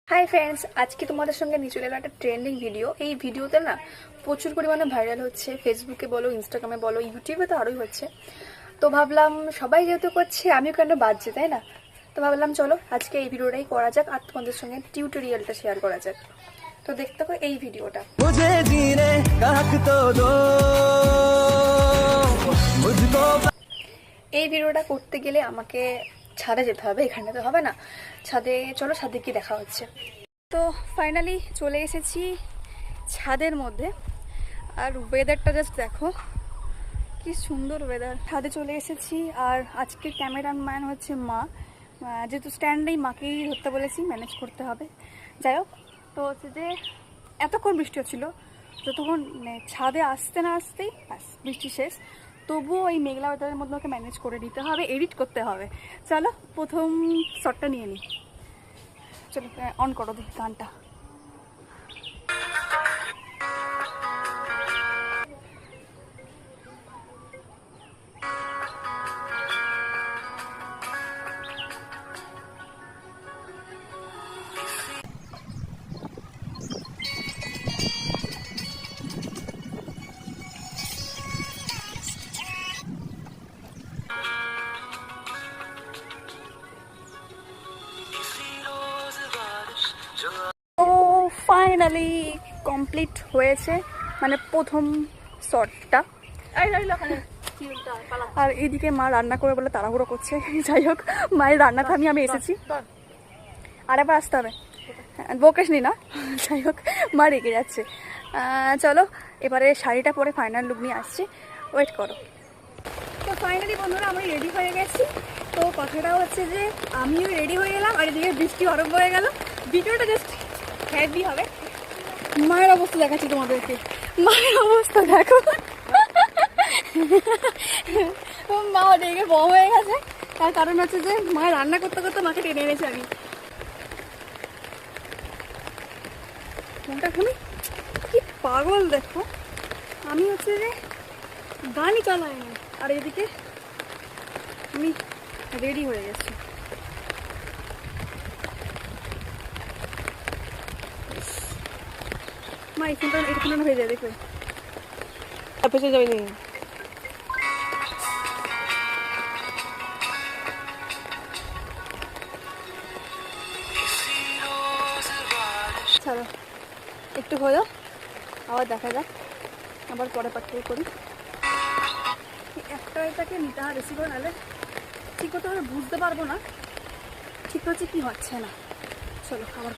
Hi friends, আজকে তোমাদের সঙ্গে নিয়ে চলে এলো একটা ট্রেন্ডিং ভিডিও। এই ভিডিওতে না প্রচুর পরিমাণে ভাইরাল হচ্ছে, ফেসবুকে বলো, ইনস্টাগ্রামে বলো, ইউটিউবে তো আরোই হচ্ছে। তো ভাবলাম সবাই যেহেতু করছে আমিও কেন বাজছে, তাই না? তো ভাবলাম চলো আজকে এই ভিডিওটাই করা যাক আর তোমাদের সঙ্গে টিউটোরিয়ালটা শেয়ার করা যাক। তো দেখতে থাকো এই ভিডিওটা। এই ভিডিওটা করতে গেলে আমাকে ছাদে যেতে হবে, এখানে তো হবে না। ছাদে চলো, ছাদে কি দেখা হচ্ছে। তো ফাইনালি চলে এসেছি ছাদের মধ্যে, আর ওয়েদারটা জাস্ট দেখো কি সুন্দর ওয়েদার। ছাদে চলে এসেছি আর আজকে ক্যামেরাম্যান হচ্ছে মা, যেহেতু স্ট্যান্ডেই মাকেই ধরতে বলেছি, ম্যানেজ করতে হবে। যাই হোক, তো হচ্ছে যে এতক্ষণ বৃষ্টি হচ্ছিল, যতক্ষণ ছাদে আসতে না আসতেই ব্যাস বৃষ্টি শেষ। তবুও এই মেঘলা ওয়েদারের মধ্যে ওকে ম্যানেজ করে নিতে হবে, এডিট করতে হবে। চলো প্রথম শটটা নিয়ে নিই। চলো অন করো দেখি গানটা। ও ফাইনালি কমপ্লিট হয়েছে, মানে প্রথম শটটা। আর এইদিকে মা রান্না করে বলে তাড়াহুড়ো করছে। যাই হোক, মায়ের রান্নাটা আমি এসেছি, আর একবার আসতে হবে, বকেশ নি না। যাই হোক, মা রেগে যাচ্ছে। চলো এবারে শাড়িটা পরে ফাইনাল লুক নিয়ে আসছি, ওয়েট করো। তো ফাইনালি বন্ধুরা আমি রেডি হয়ে গেছি। তো কথাটা হচ্ছে যে আমিও রেডি হয়ে গেলাম আর এদিকে বৃষ্টি আরম্ভ হয়ে গেল। ভিডিওটা জাস্ট হ্যাপি হবে। মায়ের অবস্থা দেখাচ্ছি তোমাদেরকে, মায়ের অবস্থা দেখো। মা ওদিকে বম হয়ে গেছে, তার কারণ হচ্ছে যে মায়ের রান্না করতে করতে মাকে টেনে এনেছি আমি। মনটা খুবই কি পাগল দেখো, আমি হচ্ছে যে গানই চালাই না আর এদিকে আমি রেডি হয়ে গেছি। মা এখানে হয়ে যায়, দেখো পেছনে যাবে নি। চলো একটু হলো, আবার দেখা যাক, আবার পরে পাঠিয়ে করি। একটা এটাকে নিতে হয় বেশি করে, নাহলে ঠিক মতো বুঝতে পারবো না ঠিক হচ্ছে কি হচ্ছে না। চলো আবার